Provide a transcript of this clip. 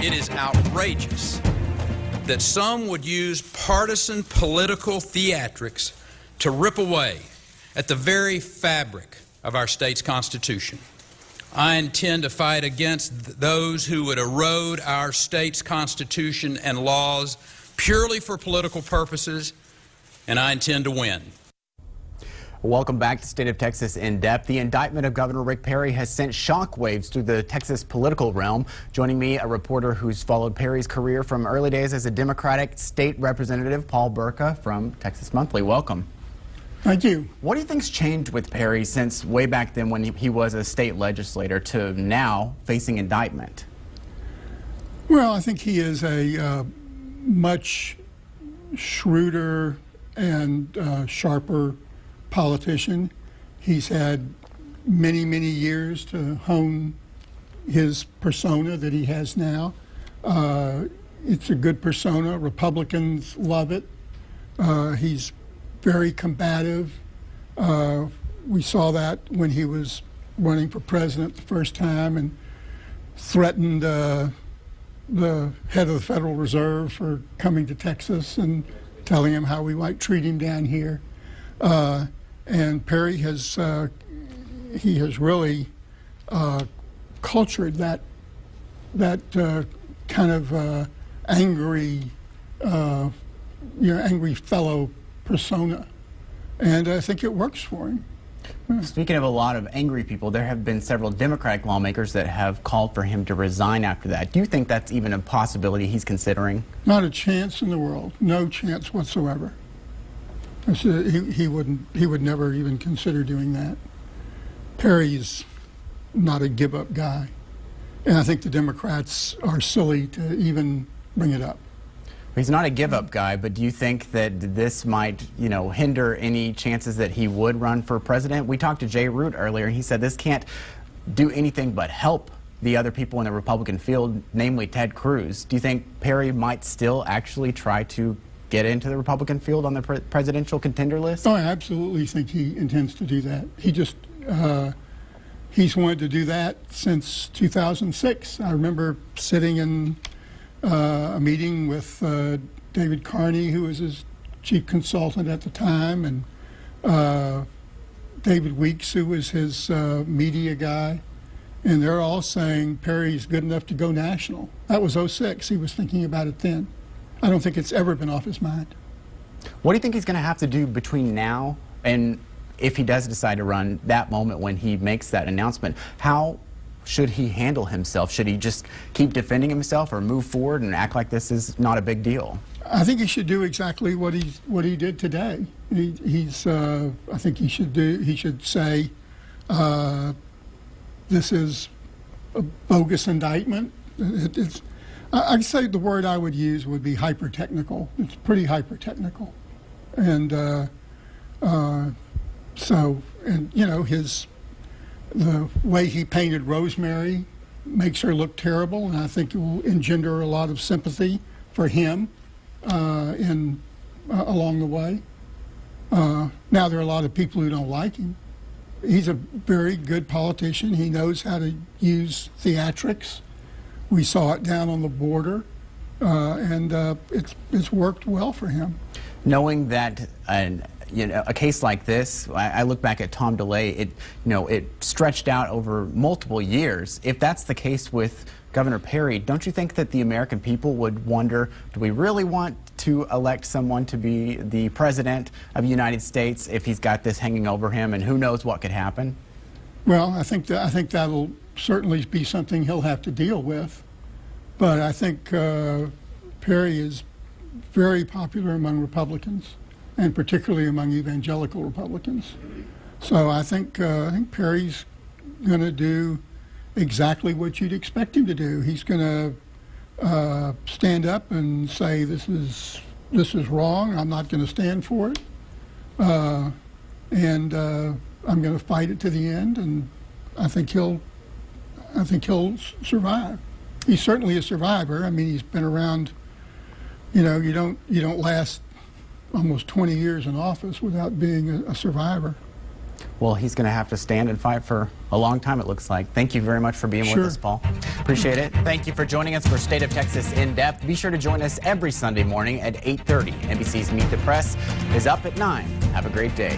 It is outrageous that some would use partisan political theatrics to rip away at the very fabric of our state's Constitution. I intend to fight against those who would erode our state's Constitution and laws purely for political purposes, and I intend to win. Welcome back to State of Texas in Depth. The indictment of Governor Rick Perry has sent shockwaves through the Texas political realm. Joining me, a reporter who's followed Perry's career from early days as a Democratic state representative, Paul Burka from Texas Monthly. Welcome. Thank you. What do you think's changed with Perry since way back then when he was a state legislator to now facing indictment? Well, I think he is a much shrewder and sharper politician. He's had many, many years to hone his persona that he has now. It's a good persona. Republicans love it. He's very combative. We saw that when he was running for president the first time and threatened the head of the Federal Reserve for coming to Texas and telling him how we might treat him down here. And Perry has really cultured that kind of angry fellow persona, and I think it works for him. Speaking of a lot of angry people, there have been several Democratic lawmakers that have called for him to resign after that. Do you think that's even a possibility he's considering? Not a chance in the world. No chance whatsoever. He would never even consider doing that. Perry's not a give-up guy, and I think the Democrats are silly to even bring it up. He's not a give-up guy, but do you think that this might, hinder any chances that he would run for president? We talked to Jay Root earlier, and he said this can't do anything but help the other people in the Republican field, namely Ted Cruz. Do you think Perry might still actually try to get into the Republican field on the presidential contender list? Oh, I absolutely think he intends to do that. He's wanted to do that since 2006. I remember sitting in a meeting with David Carney, who was his chief consultant at the time, and David Weeks, who was his media guy. And they're all saying Perry's good enough to go national. That was 2006. He was thinking about it then. I don't think it's ever been off his mind. What do you think he's going to have to do between now and if he does decide to run, that moment when he makes that announcement? How should he handle himself? Should he just keep defending himself or move forward and act like this is not a big deal? I think he should do exactly what he did today. I think he should say this is a bogus indictment. I'd say the word I would use would be hyper-technical. It's pretty hyper-technical. And the way he painted Rosemary makes her look terrible, and I think it will engender a lot of sympathy for him along the way. Now, there are a lot of people who don't like him. He's a very good politician. He knows how to use theatrics. We saw it down on the border, and it's worked well for him. Knowing that a case like this, I look back at Tom DeLay, it stretched out over multiple years. If that's the case with Governor Perry, don't you think that the American people would wonder, do we really want to elect someone to be the president of the United States if he's got this hanging over him, and who knows what could happen? Well, I think that'll certainly be something he'll have to deal with. But I think Perry is very popular among Republicans, and particularly among evangelical Republicans. So I think Perry's going to do exactly what you'd expect him to do. He's going to stand up and say, this is wrong, I'm not going to stand for it, and I'm going to fight it to the end, and I think he'll survive. He's certainly a survivor. I mean, he's been around. You don't last almost 20 years in office without being a survivor. Well, he's going to have to stand and fight for a long time, it looks like. Thank you very much for being Sure. with us, Paul. Appreciate it. Thank you for joining us for State of Texas In Depth. Be sure to join us every Sunday morning at 8:30. NBC's Meet the Press is up at 9. Have a great day.